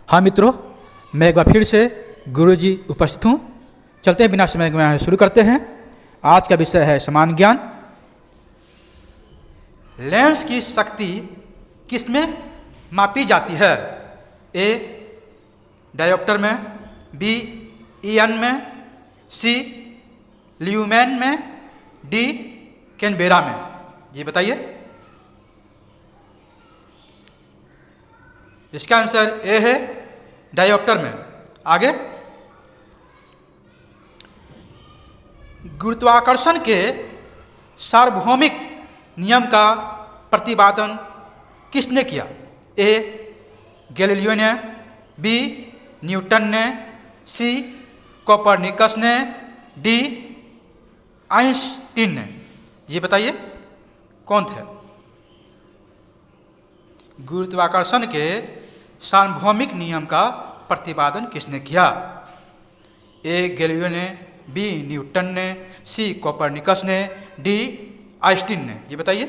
हाँ मित्रों, मैं एक बार फिर से गुरुजी उपस्थित हूँ। चलते हैं बिना समय में शुरू करते हैं। आज का विषय है समान ज्ञान। लेंस की शक्ति किसमें मापी जाती है? ए डायोप्टर में, बी ईएन में, सी ल्यूमेन में, डी कैनबेरा में। जी बताइए। इसका आंसर ए है डायोप्टर में। आगे, गुरुत्वाकर्षण के सार्वभौमिक नियम का प्रतिपादन किसने किया? ए गैलीलियो ने, बी न्यूटन ने, सी कोपरनिकस ने, डी आइंस्टीन ने। ये बताइए कौन थे? गुरुत्वाकर्षण के सार्वभौमिक नियम का प्रतिपादन किसने किया? ए गैलीलियो ने, बी न्यूटन ने, सी कोपरनिकस ने, डी आइंस्टीन ने। ये बताइए।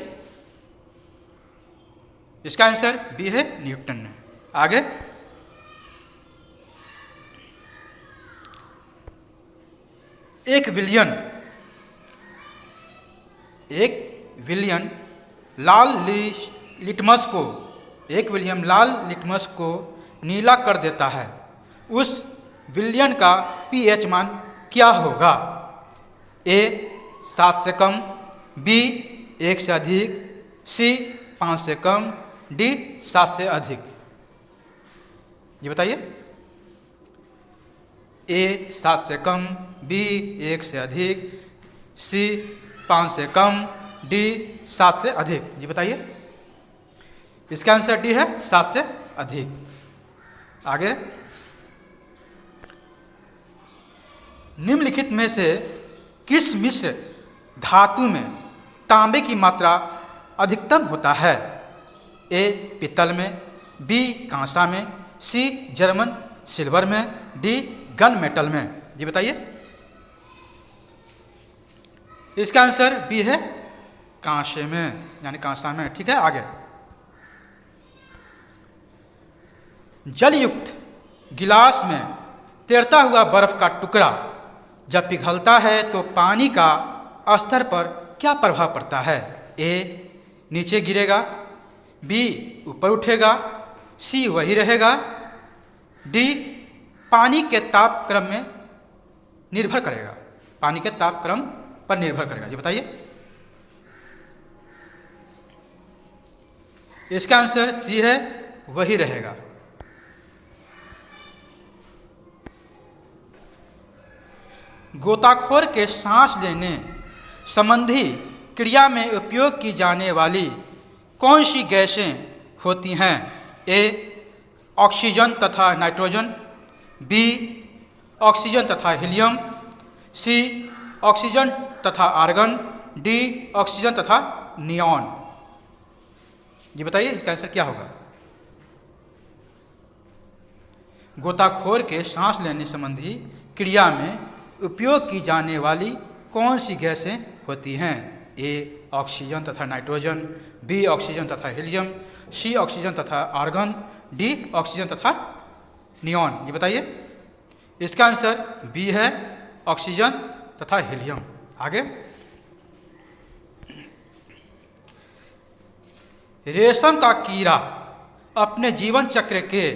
इसका आंसर बी है न्यूटन ने। आगे, एक विलियन लाल लिटमस को नीला कर देता है। उस विलियन का पीएच मान क्या होगा? ए 7 से कम, बी 1 से अधिक, सी 5 से कम, डी 7 से अधिक। ये बताइए। ए 7 से कम, बी 1 से अधिक, सी 5 से कम, डी 7 से अधिक। जी बताइए। इसका आंसर डी है 7 से अधिक। आगे, निम्नलिखित में से किस मिश्र धातु में तांबे की मात्रा अधिकतम होता है? ए पीतल में, बी कांसा में, सी जर्मन सिल्वर में, डी गन मेटल में। जी बताइए। इसका आंसर बी है कांसे में, यानी कांसा में। ठीक है। आगे, जलयुक्त गिलास में तैरता हुआ बर्फ का टुकड़ा जब पिघलता है तो पानी का स्तर पर क्या प्रभाव पड़ता है? ए नीचे गिरेगा, बी ऊपर उठेगा, सी वही रहेगा, डी पानी के तापक्रम में निर्भर करेगा। पानी के तापक्रम पर निर्भर करेगा। जी बताइए। इसका आंसर सी है वही रहेगा। गोताखोर के सांस लेने संबंधी क्रिया में उपयोग की जाने वाली कौन सी गैसें होती हैं? ए ऑक्सीजन तथा नाइट्रोजन, बी ऑक्सीजन तथा हीलियम, सी ऑक्सीजन तथा आर्गन, डी ऑक्सीजन तथा नियॉन। ये बताइए इसका आंसर क्या होगा? गोताखोर के सांस लेने संबंधी क्रिया में उपयोग की जाने वाली कौन सी गैसें होती हैं? ए ऑक्सीजन तथा नाइट्रोजन, बी ऑक्सीजन तथा हीलियम, सी ऑक्सीजन तथा आर्गन, डी ऑक्सीजन तथा नियॉन। ये बताइए। इसका आंसर बी है ऑक्सीजन तथा हीलियम। आगे, रेशम का कीड़ा अपने जीवन चक्र के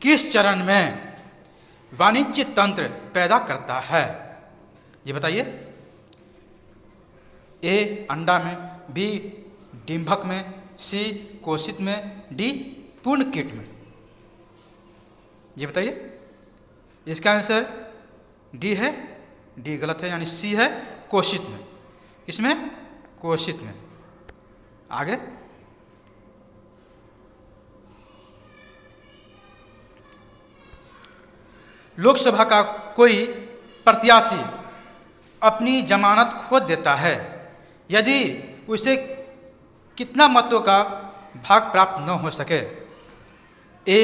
किस चरण में वाणिज्य तंत्र पैदा करता है? ये बताइए। ए अंडा में, बी डिंभक में, सी कोशित में, डी पूर्ण कीट में। ये बताइए। इसका आंसर डी है। डी गलत है, यानी सी है कोशित में। इसमें कोशित में। आगे, लोकसभा का कोई प्रत्याशी अपनी जमानत खो देता है यदि उसे कितना मतों का भाग प्राप्त न हो सके? ए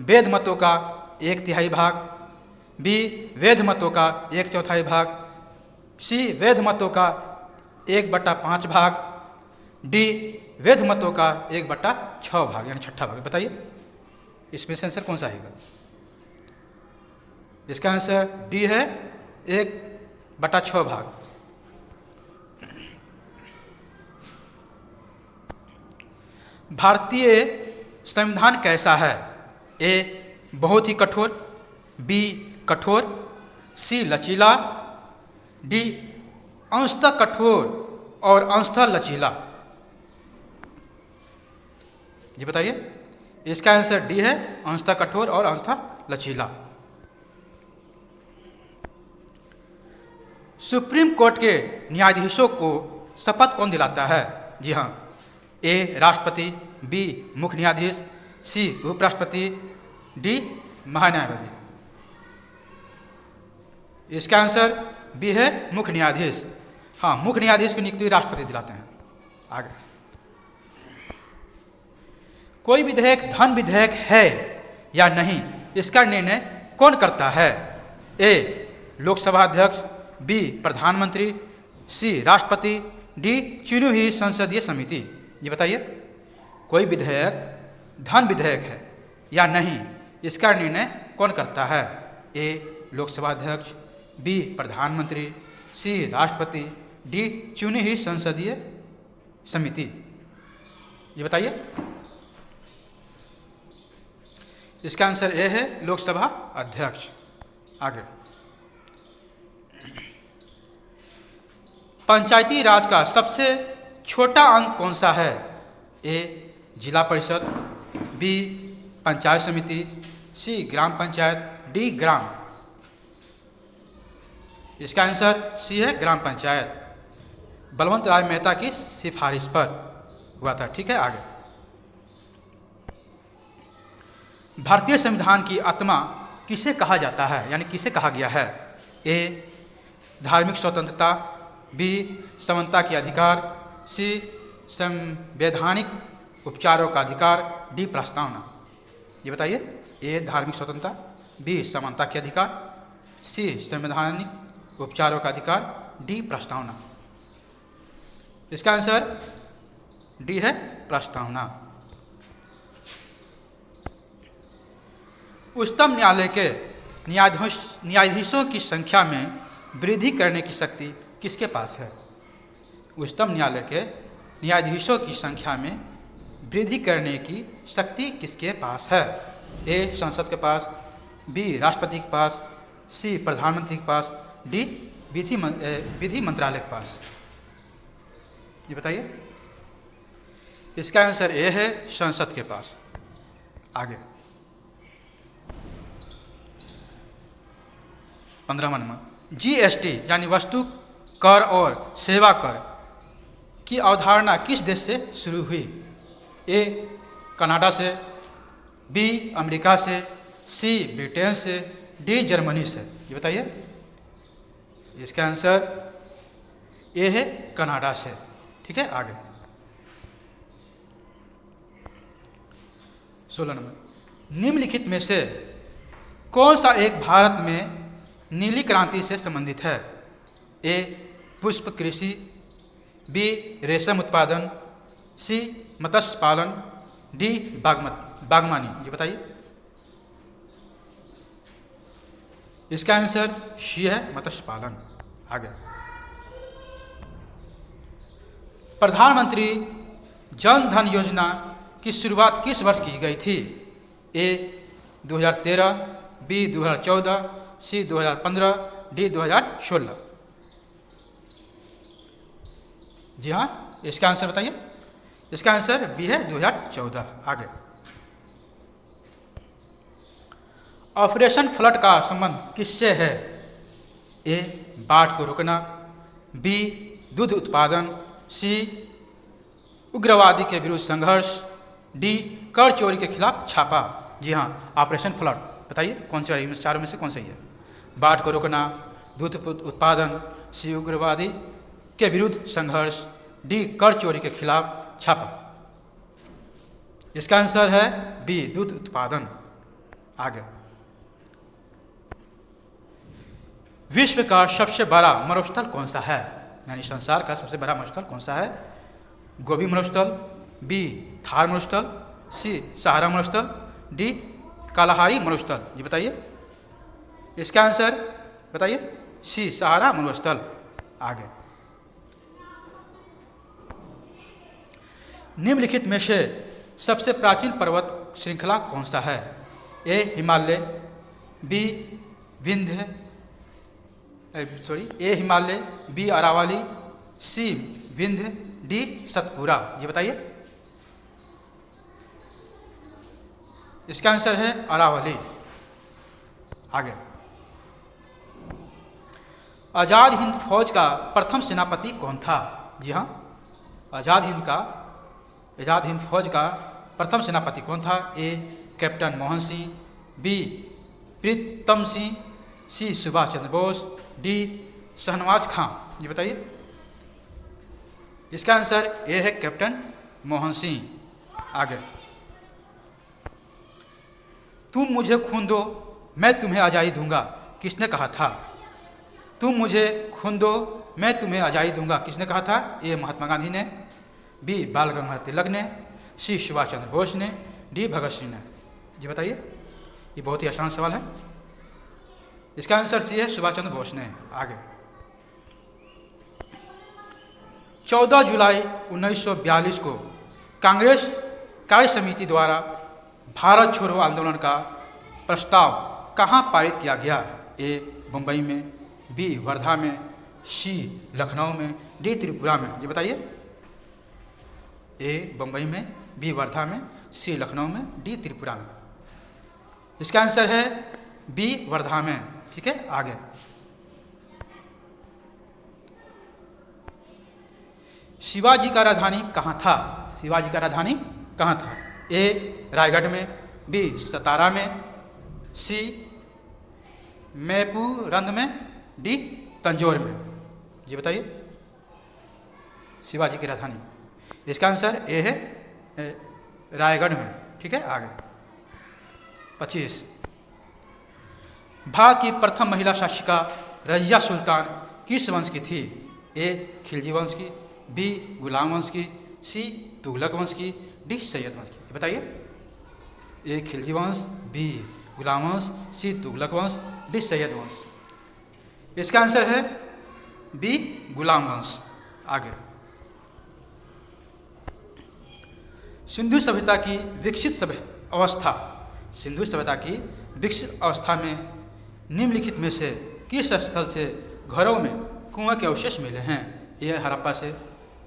वैध मतों का 1/3 भाग, बी वैध मतों का 1/4 भाग, सी वैध मतों का 1/5 भाग, डी वैध मतों का 1/6 भाग, यानी 6ठा भाग। बताइए। इसमें से आंसर कौन सा आएगा? इसका आंसर डी है 1/6 भाग। भारतीय संविधान कैसा है? ए बहुत ही कठोर, बी कठोर, सी लचीला, डी अंशतः कठोर और अंशतः लचीला। जी बताइए। इसका आंसर डी है अंशतः कठोर और अंशतः लचीला। सुप्रीम कोर्ट के न्यायाधीशों को शपथ कौन दिलाता है? जी हाँ, ए राष्ट्रपति, बी मुख्य न्यायाधीश, सी उपराष्ट्रपति, डी महान्यायवादी। इसका आंसर बी है मुख्य न्यायाधीश। हाँ, मुख्य न्यायाधीश की नियुक्ति राष्ट्रपति दिलाते हैं। आगे, कोई विधेयक धन विधेयक है या नहीं, इसका निर्णय कौन करता है? ए लोकसभा अध्यक्ष, बी प्रधानमंत्री, सी राष्ट्रपति, डी चुनी हुई संसदीय समिति। ये बताइए, कोई विधेयक धन विधेयक है या नहीं, इसका निर्णय कौन करता है? ए लोकसभा अध्यक्ष, बी प्रधानमंत्री, सी राष्ट्रपति, डी चुनी हुई संसदीय समिति। ये बताइए। इसका आंसर ए है लोकसभा अध्यक्ष। आगे, पंचायती राज का सबसे छोटा अंग कौन सा है? ए जिला परिषद, बी पंचायत समिति, सी ग्राम पंचायत, डी ग्राम। इसका आंसर सी है ग्राम पंचायत। बलवंत राय मेहता की सिफारिश पर हुआ था। ठीक है। आगे, भारतीय संविधान की आत्मा किसे कहा जाता है, यानी किसे कहा गया है? ए धार्मिक स्वतंत्रता, बी समानता के अधिकार, सी संवैधानिक उपचारों का अधिकार, डी प्रस्तावना। ये बताइए। ए धार्मिक स्वतंत्रता, बी समानता के अधिकार, सी संवैधानिक उपचारों का अधिकार, डी प्रस्तावना। इसका आंसर डी है प्रस्तावना। उच्चतम न्यायालय के न्यायाधीशों की संख्या में वृद्धि करने की शक्ति किसके पास है? उच्चतम न्यायालय के न्यायाधीशों की संख्या में वृद्धि करने की शक्ति किसके पास है? ए संसद के पास, बी राष्ट्रपति के पास, सी प्रधानमंत्री के पास, डी विधि मंत्रालय के पास। ये बताइए। इसका आंसर ए है संसद के पास। आगे, 15वां नंबर, जीएसटी यानी वस्तु कर और सेवा कर की अवधारणा किस देश से शुरू हुई? ए कनाडा से, बी अमेरिका से, सी ब्रिटेन से, डी जर्मनी से। ये बताइए। इसका आंसर ए है कनाडा से। ठीक है। आगे, 16 नंबर, निम्नलिखित में से कौन सा एक भारत में नीली क्रांति से संबंधित है? ए पुष्प कृषि, बी रेशम उत्पादन, सी मत्स्य पालन, डी बागवानी। ये बताइए। इसका आंसर सी है मत्स्य पालन। आगे, प्रधानमंत्री जन धन योजना की शुरुआत किस वर्ष की गई थी? ए 2013, बी 2014, सी 2015, डी 2016। जी हाँ, इसका आंसर बताइए। इसका आंसर बी है 2014। आगे, ऑपरेशन फ्लड का संबंध किससे है? ए बाढ़ को रोकना, बी दूध उत्पादन, सी उग्रवादी के विरुद्ध संघर्ष, डी कर चोरी के खिलाफ छापा। जी हाँ, ऑपरेशन फ्लड बताइए कौन सा है, चारों में से कौन सही है? बाढ़ को रोकना, दूध उत्पादन, सी उग्रवादी के विरुद्ध संघर्ष, डी कर चोरी के खिलाफ छापा। इसका आंसर है बी दूध उत्पादन। आगे, विश्व का सबसे बड़ा मरुस्थल कौन सा है? यानी संसार का सबसे बड़ा मरुस्थल कौन सा है? गोबी मरुस्थल, बी थार मरुस्थल, सी सहारा मरुस्थल, डी कालाहारी मरुस्थल। जी बताइए इसका आंसर बताइए। सी सहारा मरुस्थल। आगे निम्नलिखित में से सबसे प्राचीन पर्वत श्रृंखला कौन सा है? ए हिमालय, बी विंध्य ए हिमालय, बी अरावली, सी विंध्य, डी सतपुरा। ये बताइए इसका आंसर है अरावली। आगे आजाद हिंद फौज का प्रथम सेनापति कौन था? जी हाँ, आजाद हिंद फौज का प्रथम सेनापति कौन था? A captain Mohan Singh, B Pritam Singh, C Subhash Chandra Bose, D Shahnawaz Khan. ये बताइए इसका आंसर ए है कैप्टन मोहन सिंह। आगे तुम मुझे खून दो मैं तुम्हें आज़ादी दूंगा, किसने कहा था? तुम मुझे खून दो मैं तुम्हें आज़ादी दूंगा, किसने कहा था? ए महात्मा गांधी ने, बी बाल गंगाधर तिलक ने, सी सुभाष चंद्र बोस ने, डी भगत सिंह ने। जी बताइए ये बहुत ही आसान सवाल है। इसका आंसर सी है सुभाष चंद्र बोस ने। आगे 14 जुलाई 1942 को कांग्रेस कार्य समिति द्वारा भारत छोड़ो आंदोलन का प्रस्ताव कहाँ पारित किया गया? ए मुंबई में, बी वर्धा में, सी लखनऊ में, डी त्रिपुरा में। जी बताइए ए बम्बई में, बी वर्धा में, सी लखनऊ में, डी त्रिपुरा में। इसका आंसर है बी वर्धा में। ठीक है आगे शिवाजी का राजधानी कहाँ था? शिवाजी का राजधानी कहाँ था? ए रायगढ़ में, बी सतारा में, सी मैपूरंद में, डी तंजौर में। ये बताइए शिवाजी की राजधानी। इसका आंसर ए है रायगढ़ में। ठीक है आगे 25 भारत की प्रथम महिला शासिका रजिया सुल्तान किस वंश की थी? ए खिलजी वंश की, बी गुलाम वंश की, सी तुगलक वंश की, डी सैयद वंश की। बताइए ए खिलजी वंश, बी गुलाम वंश, सी तुगलक वंश, डी सैयद वंश। इसका आंसर है बी गुलाम वंश। आगे सिंधु सभ्यता की विकसित अवस्था, सिंधु सभ्यता की विकसित अवस्था में निम्नलिखित में से किस स्थल से घरों में कुआं के अवशेष मिले हैं? ए हड़प्पा से,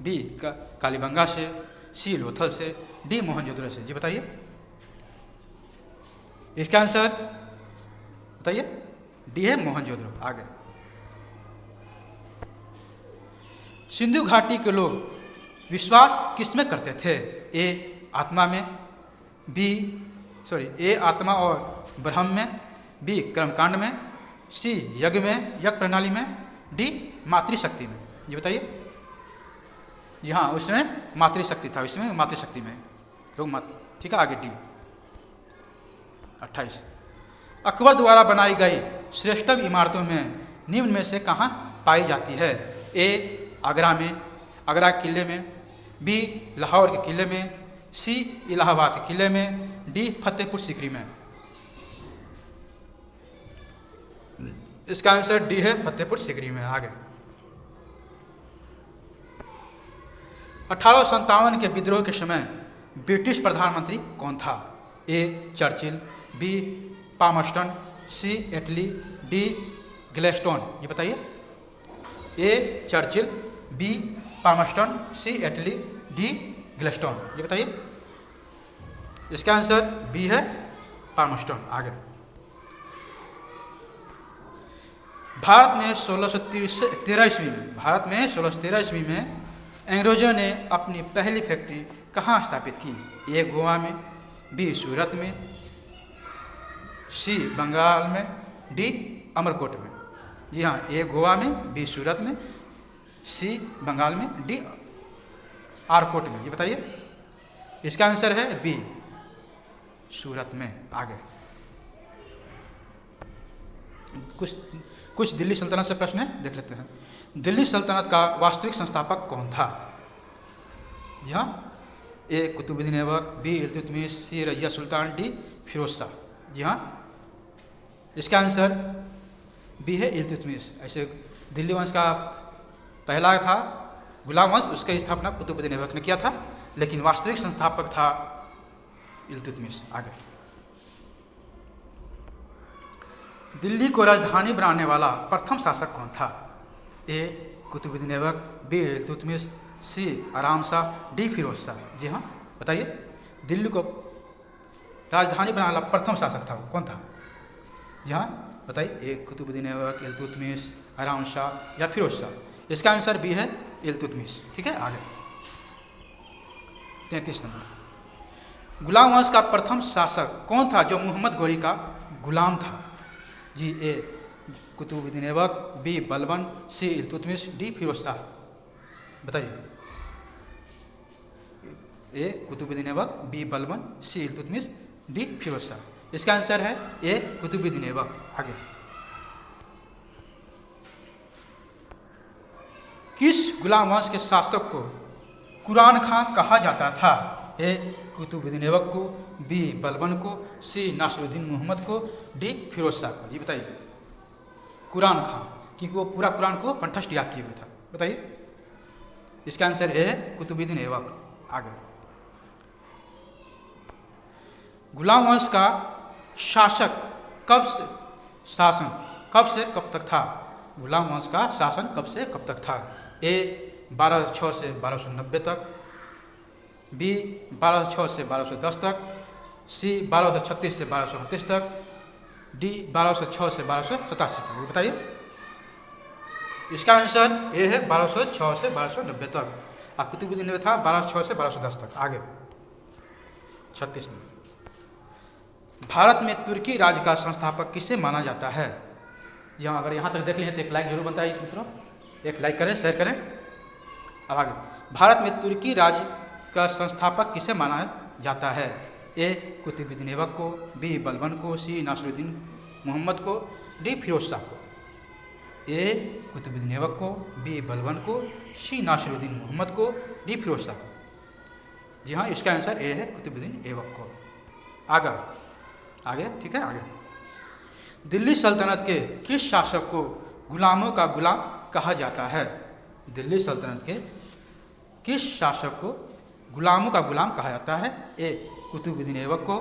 बी कालीबंगा से, सी लोथल से, डी मोहनजोदड़ो से। जी बताइए इसका आंसर बताइए। डी है मोहनजोदड़ो। आगे सिंधु घाटी के लोग विश्वास किसमें करते थे? ए आत्मा में, ए आत्मा और ब्रह्म में, बी कर्मकांड में, सी यज्ञ में, यज्ञ प्रणाली में, डी मातृशक्ति में। ये बताइए जी हाँ उसमें मातृशक्ति था, उसमें मातृशक्ति में लोग ठीक है आगे डी 28 अकबर द्वारा बनाई गई श्रेष्ठतम इमारतों में निम्न में से कहाँ पाई जाती है? ए आगरा में, आगरा किले में, बी लाहौर के किले में, सी इलाहाबाद के किले में, डी फतेहपुर सीकरी में। इसका आंसर डी है फतेहपुर सीकरी में। आगे 1857 के विद्रोह के समय ब्रिटिश प्रधानमंत्री कौन था? ए चर्चिल, बी पामस्टन, सी एटली, डी ग्लैडस्टोन। ये बताइए ए चर्चिल, बी पामस्टन, सी एटली, डी ग्लैडस्टोन। ये बताइए इसका आंसर बी है पामस्टन। आगे भारत में 1613 ईस्वी में अंग्रेजों ने अपनी पहली फैक्ट्री कहाँ स्थापित की? ए गोवा में, बी सूरत में, सी बंगाल में, डी अमरकोट में। जी हाँ ए गोवा में, बी सूरत में, सी बंगाल में, डी आरकोट में। ये बताइए इसका आंसर है बी सूरत में। आगे कुछ दिल्ली सल्तनत से प्रश्न है देख लेते हैं। दिल्ली सल्तनत का वास्तविक संस्थापक कौन था? यहाँ ए कुतुबुद्दीन ऐबक, बी इल्तुतमिश, सी रजिया सुल्तान, डी फिरोज शाह। जी हाँ, इसका आंसर बी है इल्तुतमिश। ऐसे दिल्ली वंश का पहला था गुलाम वंश, उसकी स्थापना कुतुबुद्दीन ऐबक ने किया था, लेकिन वास्तविक संस्थापक था इल्तुतमिश। आगे, दिल्ली को राजधानी बनाने वाला प्रथम शासक कौन था? ए कुतुबुद्दीन ऐबक, बी इल्तुतमिश, सी आराम शाह, डी फिरोज शाह। जी हाँ, बताइए, दिल्ली को राजधानी बनाने वाला प्रथम शासक था वो कौन था? जी हाँ, बताइए, ए कुतुबुद्दीन ऐबक, इल्तुतमिश, आराम शाह या फिरोज शाह। इसका आंसर बी है इल्तुतमिश। ठीक है, आगे 33 नंबर, गुलाम वंश का प्रथम शासक कौन था जो मोहम्मद गौरी का गुलाम था? जी, ए कुतुबुद्दीन ऐबक, बी बलबन, सी इल्तुतमिश, डी फिरोज शाह। बताइए, ए कुतुबुद्दीन ऐबक, बी बलबन, सी इल्तुतमिश, डी फिरोज शाह। इसका आंसर है ए कुतुबुद्दीन ऐबक। आगे, किस गुलाम वंश के शासक को कुरान खां कहा जाता था? ए कुतुबुद्दीन ऐबक को, बी बलबन को, सी नासिरुद्दीन मोहम्मद को, डी फिरोज शाह को। जी बताइए, कुरान खां, क्योंकि वो पूरा कुरान को कंठस्थ याद किए हुए था। बताइए, इसका आंसर ए है कुतुबुद्दीन ऐबक। आगे, गुलाम वंश का शासन कब से कब तक था? गुलाम वंश का शासन कब से कब तक था? ए 1206 से 1290 तक, बी 1206 से 1210 तक, सी 1236 से 1238 तक, डी 1206 से 1287 तक। बताइए, इसका आंसर ए है 1206 से 1290 तक। और कुतुबुद्दीन ऐबक था 1206 से 1210 तक। आगे 36 में, भारत में तुर्की राज्य का संस्थापक किसे माना जाता है? यहाँ अगर यहाँ तक देख लें तो एक लाइक जरूर बनता है मित्रों, एक लाइक करें, शेयर करें। अब आगे, भारत में तुर्की राज्य का संस्थापक किसे माना जाता है? ए कुतुबुद्दीन ऐबक को, बी बलबन को, सी नासिरुद्दीन मोहम्मद को, डी फिरोज शाह को। ए कुतुबुद्दीन ऐबक को, बी बलबन को, सी नासिरुद्दीन मोहम्मद को, डी फिरोज शाह को। जी हाँ, इसका आंसर ए है कुतुबुद्दीन ऐबक को। आगे ठीक है, आगे, दिल्ली सल्तनत के किस शासक को गुलामों का गुलाम कहा जाता है? दिल्ली सल्तनत के किस शासक को गुलामों का गुलाम कहा जाता है? ए कुतुबुद्दीन ऐबक को,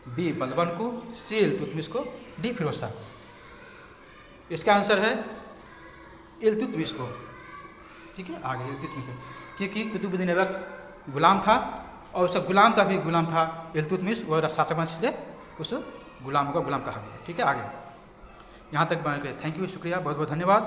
बी बलबन को, सी इल्तुतमिश को, डी फिरोज शाह को। इसका आंसर है इल्तुतमिश को। ठीक है, आगे इल्तुतमिश को, क्योंकि कुतुबुद्दीन ऐबक गुलाम था और उस गुलाम का भी गुलाम था इल्तुतमिश, वह शासक बना, इसलिए उस गुलामों का गुलाम कहा गया। ठीक है, आगे यहाँ तक बनने के लिए थैंक यू, शुक्रिया, बहुत बहुत धन्यवाद।